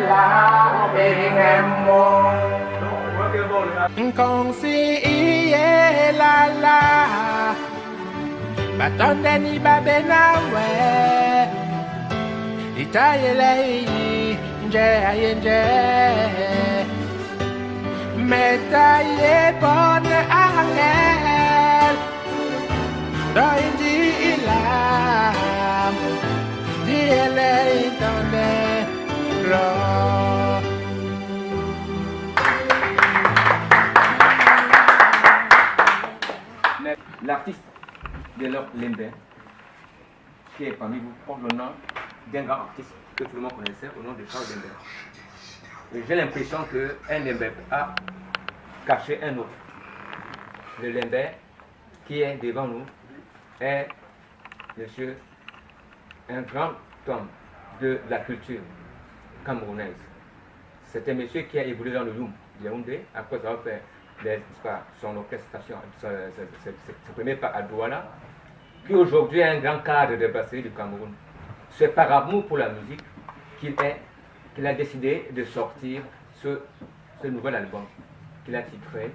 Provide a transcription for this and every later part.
la bengemo Nkonsi iye la la Batonde ni babenawe Itayele nje ayenje Metaye bonne angel Doindi ilam Diele intonde lo L'artiste Delors Lembe, qui est parmi vous, porte le nom d'un grand artiste que tout le monde connaissait au nom de Charles Lembe. J'ai l'impression qu'un Lembe a caché un autre. Le Lembe qui est devant nous est monsieur, un grand homme de la culture camerounaise. C'est un monsieur qui a évolué dans le Loum de Yaoundé après avoir fait son orchestration, ses premiers pas à Douala, qui aujourd'hui est un grand cadre de brasserie du Cameroun. C'est par amour pour la musique qu'il a décidé de sortir ce nouvel album qu'il a titré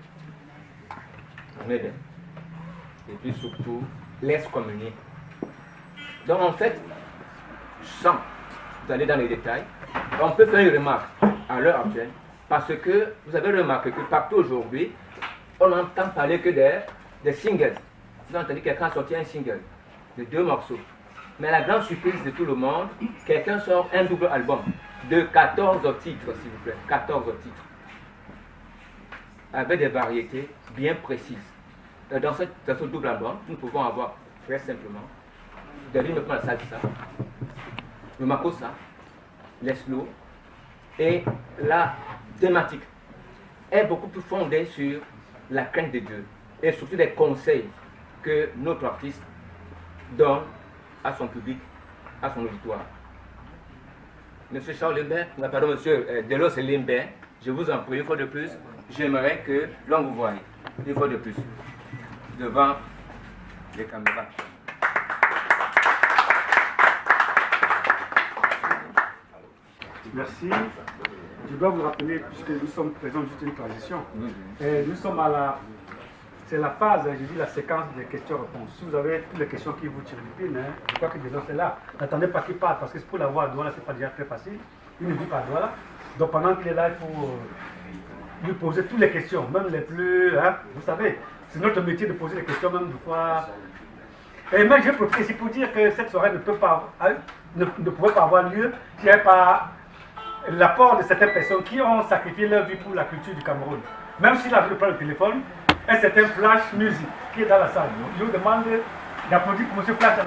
Médé. Et puis surtout, Laisse communier. Donc en fait, sans aller dans les détails, on peut faire une remarque à l'heure actuelle. Parce que vous avez remarqué que partout aujourd'hui, on n'entend parler que des singles. Vous avez entendu quelqu'un sortir un single de 2 morceaux. Mais à la grande surprise de tout le monde, quelqu'un sort un double album de 14 titres, s'il vous plaît. 14 titres. Avec des variétés bien précises. Dans ce double album, nous pouvons avoir très simplement des rythmes comme la salsa, le makossa, les slow et la thématique est beaucoup plus fondée sur la crainte de Dieu et surtout des conseils que notre artiste donne à son public, à son auditoire. Monsieur Charles Lembe, pardon, monsieur Delors Lembe, je vous en prie, une fois de plus, j'aimerais que l'on vous voie, une fois de plus, devant les caméras. Merci. Je dois vous rappeler, puisque nous sommes présents juste une transition, et nous sommes c'est la phase, je dis la séquence des questions-réponses. Si vous avez toutes les questions qui vous tirent l'épine, je crois que déjà c'est là. N'attendez pas qu'il parte, parce que pour l'avoir à Douala, c'est pas déjà très facile. Il ne vit pas à Douala. Donc pendant qu'il est là, il faut lui poser toutes les questions, même les plus... vous savez, c'est notre métier de poser les questions, même des fois... Et même je profite ici pour dire que cette soirée ne pouvait pas avoir lieu s'il n'y avait pas l'apport de certaines personnes qui ont sacrifié leur vie pour la culture du Cameroun. Même s'il a vu prendre le téléphone, un certain Flash Music qui est dans la salle. Je vous demande d'applaudir pour M. Flash.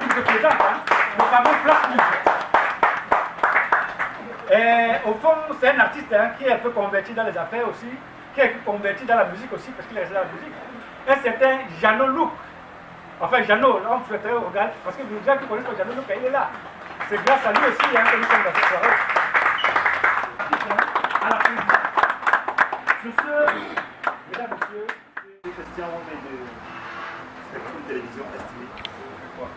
Il se présente, le fameux Flash Music. Et au fond, c'est un artiste qui est un peu converti dans les affaires aussi, qui est converti dans la musique aussi, parce qu'il est resté dans la musique. Un certain Jeannot Louk. Enfin, Jeannot, là, on souhaiterait regarder, parce que les gens qui connaissent pas Jeannot Louk, il est là. C'est grâce à lui aussi que nous sommes dans cette soirée. À la prise. Sur ce, mesdames, messieurs, Des questions de spectrum télévision estimée. Pourquoi?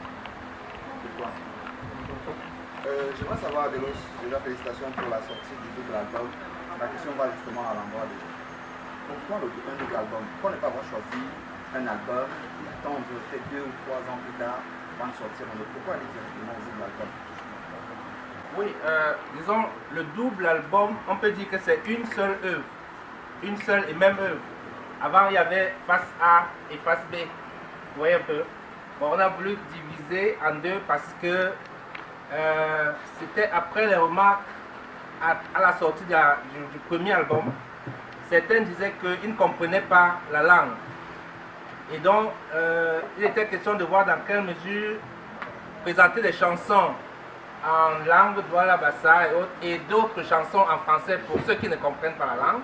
J'aimerais savoir, Delors, déjà félicitations pour la sortie du double album. Ma question va justement à l'endroit de pourquoi un double album? Pourquoi ne pas avoir choisi un album et attendre peut-être 2 ou 3 ans plus tard avant de sortir un autre? Pourquoi aller directement au double album? Oui, disons, le double album, on peut dire que c'est une seule œuvre, une seule et même œuvre. Avant, il y avait face A et face B. Vous voyez un peu. Bon, on a voulu diviser en deux parce que c'était après les remarques à la sortie du premier album. Certains disaient qu'ils ne comprenaient pas la langue. Et donc, il était question de voir dans quelle mesure présenter des chansons en langue Douala Bassa et autres, et d'autres chansons en français pour ceux qui ne comprennent pas la langue.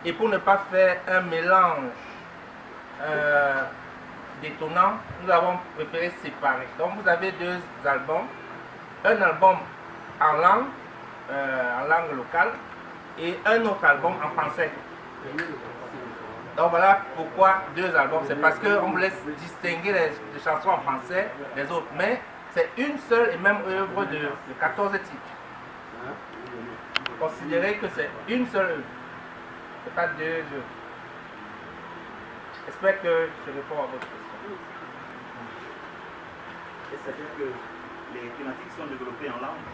Et pour ne pas faire un mélange détonnant, nous avons préféré séparer. Donc vous avez 2 albums, un album en langue locale et un autre album en français. Donc voilà pourquoi 2 albums, c'est parce qu'on vous laisse distinguer les chansons en français des autres. Mais c'est une seule et même œuvre de 14 titres. considérer que c'est une seule œuvre, c'est pas deux œuvres. J'espère que je réponds à votre question. Et ça veut dire que les thématiques sont développées en langue,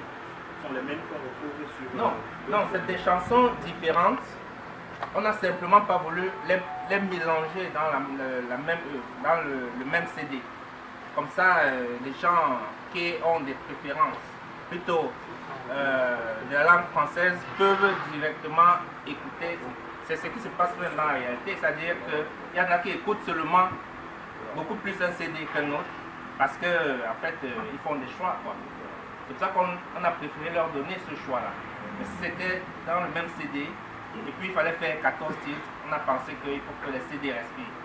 sont les mêmes qu'on retrouve sur... Non, non, c'est des chansons différentes. On n'a simplement pas voulu les mélanger dans la même œuvre, dans le même CD. Comme ça, les gens qui ont des préférences plutôt de la langue française peuvent directement écouter. C'est ce qui se passe maintenant en réalité, c'est-à-dire qu'il y en a qui écoutent seulement beaucoup plus un CD qu'un autre, parce qu'en fait, ils font des choix. C'est pour ça qu'on a préféré leur donner ce choix-là. Mais si c'était dans le même CD, et puis il fallait faire 14 titres, on a pensé qu'il faut que les CD respirent.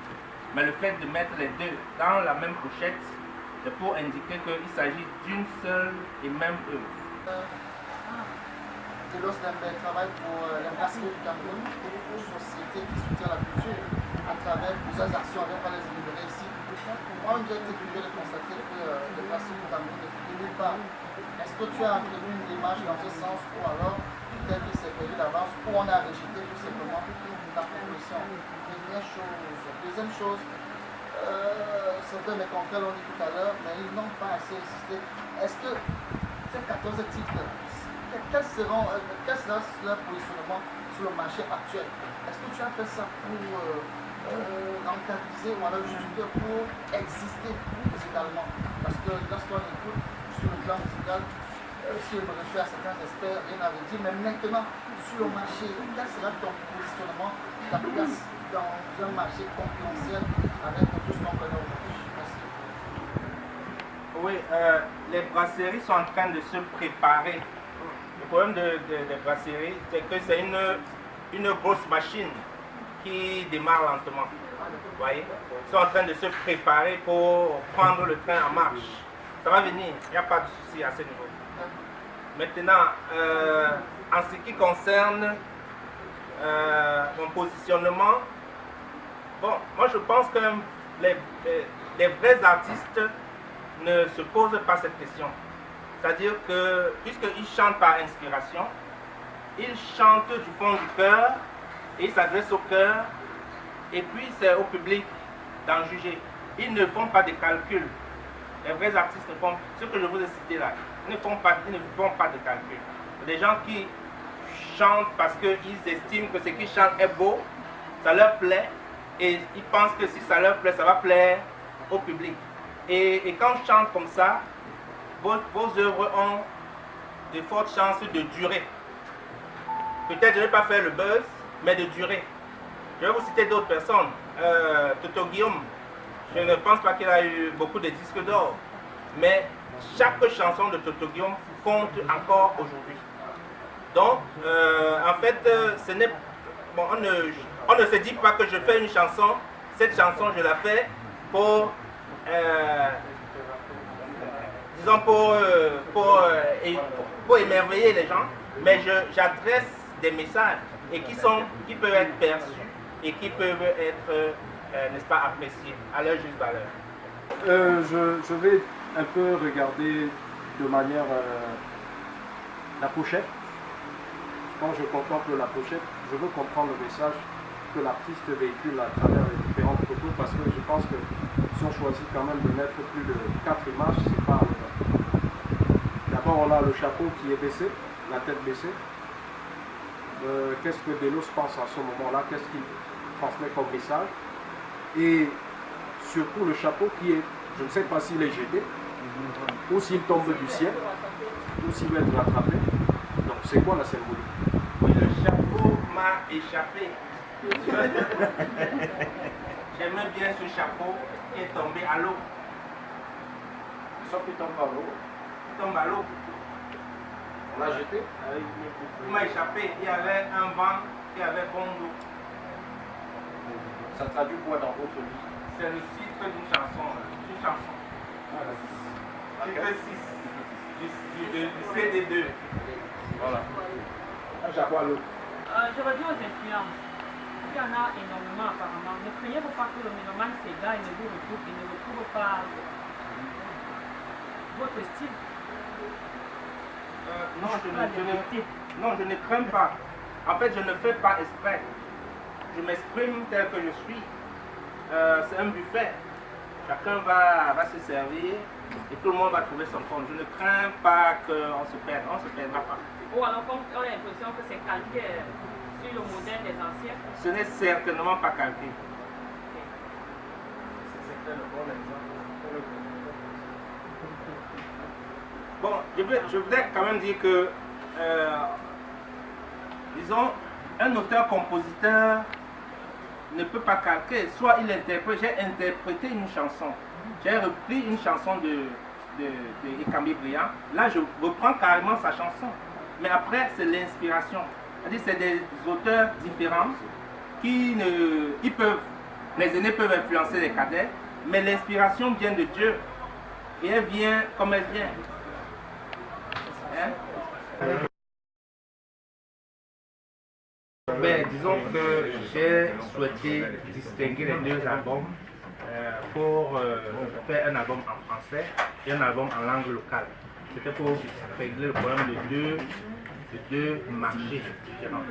Mais le fait de mettre les deux dans la même pochette, c'est pour indiquer qu'il s'agit d'une seule et même œuvre. Delos Lembert travaille pour l'Ambassade du Cameroun, une société qui soutient la culture à travers plusieurs actions avec pas les énumérer ici. Moi, j'ai été curieux de constater que l'Ambassade du Cameroun ne fait nulle part. Est-ce que tu as prévu une démarche dans ce sens ou alors peut-être que c'est prévu d'avance ou on a rejeté tout simplement la proposition? Première chose. Deuxième chose, c'est vrai, mes confrères l'ont dit tout à l'heure, mais ils n'ont pas assez insisté. Est-ce que ces 14 titres, quel sera leur positionnement sur le marché actuel? Est-ce que tu as fait ça pour rentabiliser ou alors juste pour exister musicalement? Parce que lorsqu'on écoute sur le plan musical, si je me réfère à certains experts, rien n'avait dit, mais maintenant sur le marché, quel sera ton positionnement, ta place dans un marché concurrentiel avec tout ce qu'on connaît aujourd'hui? Merci. Oui, les brasseries sont en train de se préparer. Le problème des brasseries, c'est que c'est une grosse machine qui démarre lentement. Vous voyez? Ils sont en train de se préparer pour prendre le train en marche. Ça va venir, il n'y a pas de souci à ce niveau. Maintenant, en ce qui concerne mon positionnement, bon, moi je pense que les vrais artistes ne se posent pas cette question. C'est-à-dire que, puisqu'ils chantent par inspiration, ils chantent du fond du cœur, et ils s'adressent au cœur, et puis c'est au public d'en juger. Ils ne font pas de calculs. Les vrais artistes ne font, ce que je vous ai cité là, ils ne font pas de calculs. Des gens qui chantent parce qu'ils estiment que ce qu'ils chantent est beau, ça leur plaît, et ils pensent que si ça leur plaît, ça va plaire au public. Et quand on chante comme ça, vos œuvres ont de fortes chances de durer. Peut-être je ne vais pas faire le buzz, mais de durer. Je vais vous citer d'autres personnes. Toto Guillaume, je ne pense pas qu'il a eu beaucoup de disques d'or, mais chaque chanson de Toto Guillaume compte encore aujourd'hui. Donc, en fait, ce n'est, bon, on ne se dit pas que je fais une chanson, cette chanson je la fais pour disons pour émerveiller les gens, mais j'adresse des messages et qui peuvent être perçus et qui peuvent être, n'est-ce pas, appréciés à leur juste valeur. Je vais un peu regarder de manière la pochette. Quand je contemple la pochette, je veux comprendre le message que l'artiste véhicule à travers les différentes photos, parce que je pense que si on choisit quand même de mettre plus de 4 images, c'est pas anodin. D'abord, on a le chapeau qui est baissé, la tête baissée. Qu'est-ce que Delos pense à ce moment-là? Qu'est-ce qu'il transmet comme message? Et surtout le chapeau qui est, je ne sais pas s'il est jeté, ou s'il tombe du ciel, ou s'il va être rattrapé. Donc c'est quoi la symbolique? Oui, le chapeau m'a échappé. J'aimais bien ce chapeau qui est tombé à l'eau. Sauf qu'il tombe à l'eau. Il tombe à l'eau. On l'a jeté? Il m'a échappé. Il y avait un vent qui avait bon d'eau. Ça traduit quoi dans votre vie? C'est le titre d'une chanson. Une chanson. Titre 6 du CD2. Voilà. Un chapeau à l'eau. Je reviens aux influences. Il y en a énormément apparemment. Ne craignez-vous pas que le mélomane s'égare et ne vous retrouve et ne retrouve pas votre style? Non, je ne crains pas. En fait, je ne fais pas exprès. Je m'exprime tel que je suis. C'est un buffet. Chacun va se servir et tout le monde va trouver son compte. Je ne crains pas qu'on se perde. On ne se perdra pas. Ou alors, comme on a l'impression que c'est calqué sur le modèle des anciens. Ce n'est certainement pas calqué. Bon, je voudrais quand même dire que, disons, un auteur-compositeur ne peut pas calquer. Soit il interprète, j'ai interprété une chanson, j'ai repris une chanson de Ekambi Briand. Là, je reprends carrément sa chanson. Mais après, c'est l'inspiration. C'est-à-dire c'est des auteurs différents qui les aînés peuvent influencer les cadets, mais l'inspiration vient de Dieu. Et elle vient comme elle vient. Hein? Ben, disons que j'ai souhaité distinguer les deux albums pour faire un album en français et un album en langue locale. C'était pour régler le problème de deux marchés différents.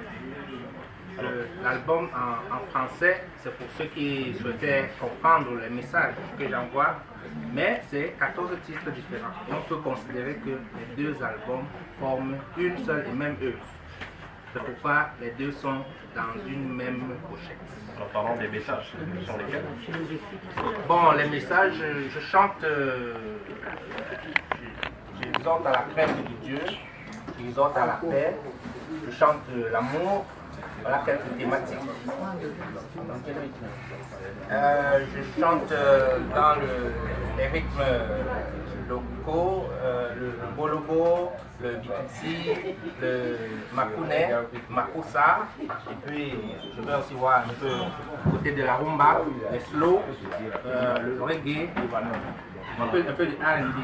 L'album en français, c'est pour ceux qui souhaitaient comprendre les messages que j'envoie, mais c'est 14 titres différents. Et on peut considérer que les deux albums forment une seule et même œuvre. C'est pourquoi les deux sont dans une même pochette. En parlant des messages, ce sont lesquels? Bon, les messages, je chante, j'exhorte à la crainte de Dieu, j'exhorte à la paix, je chante l'amour. Voilà quelques thématiques. Je chante dans les rythmes locaux, le bolobo, le bikutsi, le makouné, makoussa, et puis je vais aussi voir un peu côté de la rumba, les slow, le reggae, un peu de R&B.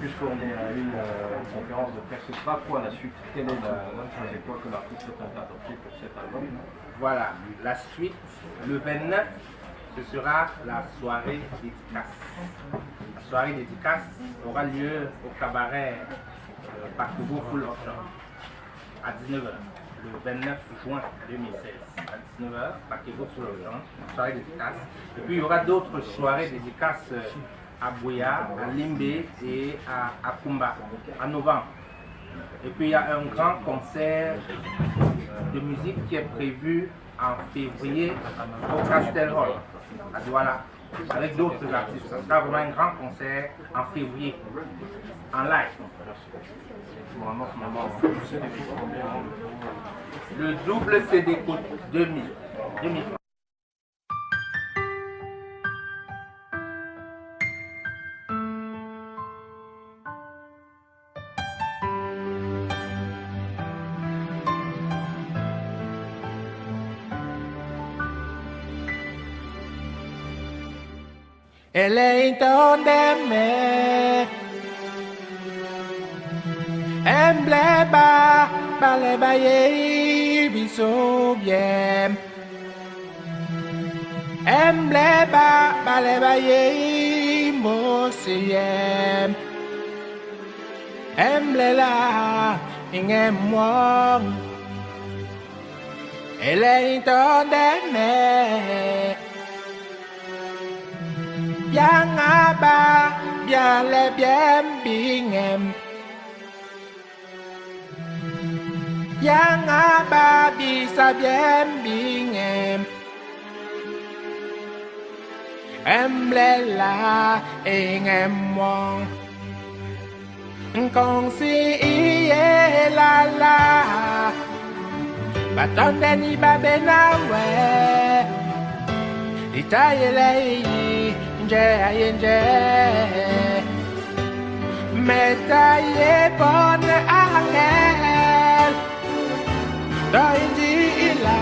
Puisqu'on est à une conférence de presse, ce sera quoi la suite? Quelle est la trajectoire que l'artiste est adoptée pour cet album? Voilà, la suite, le 29, ce sera la soirée dédicace. La soirée dédicace aura lieu au cabaret Pakubo Full Option à 19h, le 29 juin 2016. À 19h, Pakubo Full Option, soirée dédicace. Et puis il y aura d'autres soirées dédicaces à Bouya, à Limbe et à Kumba en novembre. Et puis il y a un grand concert de musique qui est prévu en février au Castel Hall à Douala avec d'autres artistes. Ça sera vraiment un grand concert en février en live. Le double CD coûte 2000 francs. Ele intondeme Embleba Balebaye Biso bien Embleba Balebaye Mosiem Emblela Ingemwong Ele intondeme Bien aba, bien le bien bingem. Bien aba, bisa bien bingem. Emblela ingem wong. Kong si iye la la. Baton deni babe nawe. Itayele Nje Metaye bon angel Do indi ila